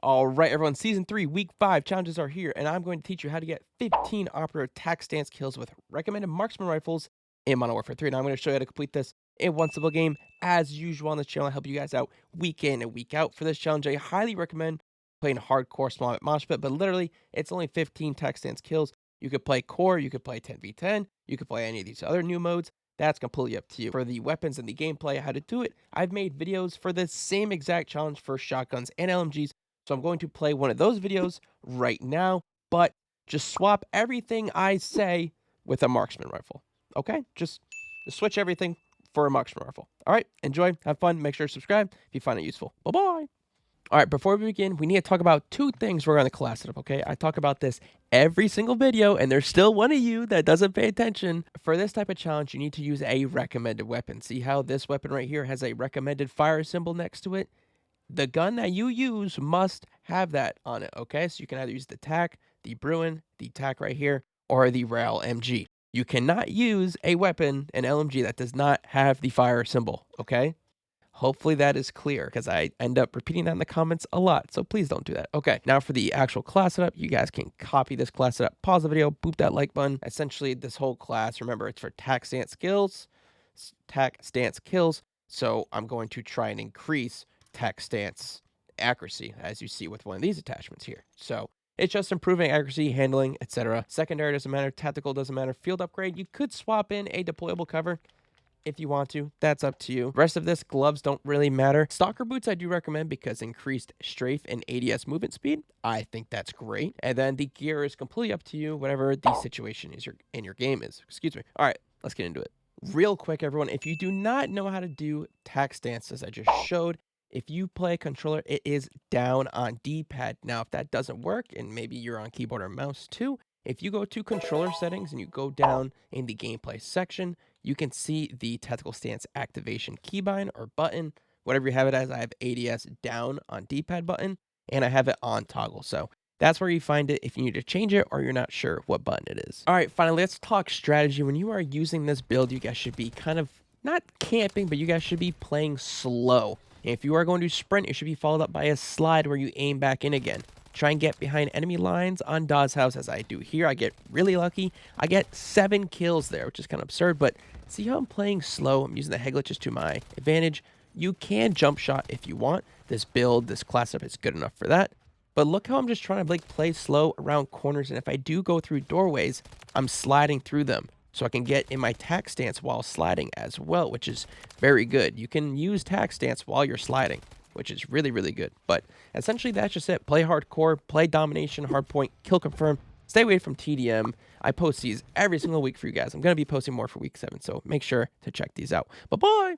All right, everyone, Season 3, Week 5 challenges are here, and I'm going to teach you how to get 15 operative tac stance kills with recommended marksman rifles in Modern Warfare 3. Now, I'm going to show you how to complete this in one simple game. As usual on this channel, I help you guys out week in and week out. For this challenge, I highly recommend playing hardcore small map mosh pit, but literally, it's only 15 tac stance kills. You could play core, you could play 10v10, you could play any of these other new modes. That's completely up to you. For the weapons and the gameplay, how to do it, I've made videos for the same exact challenge for shotguns and LMGs. So I'm going to play one of those videos right now, but just swap everything I say with a marksman rifle. Okay? Just switch everything for a marksman rifle. All right, enjoy, have fun, make sure to subscribe if you find it useful. Bye-bye. All right, before we begin, we need to talk about two things we're going to class it up, okay? I talk about this every single video, and there's still one of you that doesn't pay attention. For this type of challenge, you need to use a recommended weapon. See how this weapon right here has a recommended fire symbol next to it? The gun that you use must have that on it, okay? So you can either use the TAC, the Bruin, the TAC right here, or the RAL MG. You cannot use a weapon, an LMG, that does not have the fire symbol, okay? Hopefully that is clear, because I end up repeating that in the comments a lot, so please don't do that. Okay, now for the actual class setup, you guys can copy this class setup, pause the video, boop that like button. Essentially, this whole class, remember, it's for tac stance kills, so I'm going to try and increase tac stance accuracy, as you see with one of these attachments here. So it's just improving accuracy, handling, etc. Secondary doesn't matter, tactical doesn't matter, field upgrade, you could swap in a deployable cover if you want to. That's up to you. Rest of this, gloves don't really matter. Stalker boots I do recommend because increased strafe and ADS movement speed. I think that's great. And then the gear is completely up to you, whatever the situation is in your game is. Excuse me. All right, let's get into it. Real quick, everyone, if you do not know how to do tac stances I just showed, if you play a controller, it is down on D-pad. Now, if that doesn't work, and maybe you're on keyboard or mouse too, if you go to controller settings and you go down in the gameplay section, you can see the tactical stance activation keybind or button, whatever you have it as. I have ADS down on D-pad button, and I have it on toggle. So that's where you find it if you need to change it or you're not sure what button it is. All right, finally, let's talk strategy. When you are using this build, you guys should be kind of not camping, but you guys should be playing slow. And if you are going to sprint, it should be followed up by a slide where you aim back in again. Try and get behind enemy lines on Dawes House, as I do here. I get really lucky. I get 7 kills there, which is kind of absurd, but see how I'm playing slow? I'm using the head glitches to my advantage. You can jump shot if you want. This build, this class up is good enough for that. But look how I'm just trying to play slow around corners, and if I do go through doorways, I'm sliding through them. So I can get in my tac stance while sliding as well, which is very good. You can use tac stance while you're sliding, which is really, really good. But essentially, that's just it. Play hardcore, play domination, hardpoint, kill confirm. Stay away from TDM. I post these every single week for you guys. I'm going to be posting more for week 7, so make sure to check these out. Bye-bye.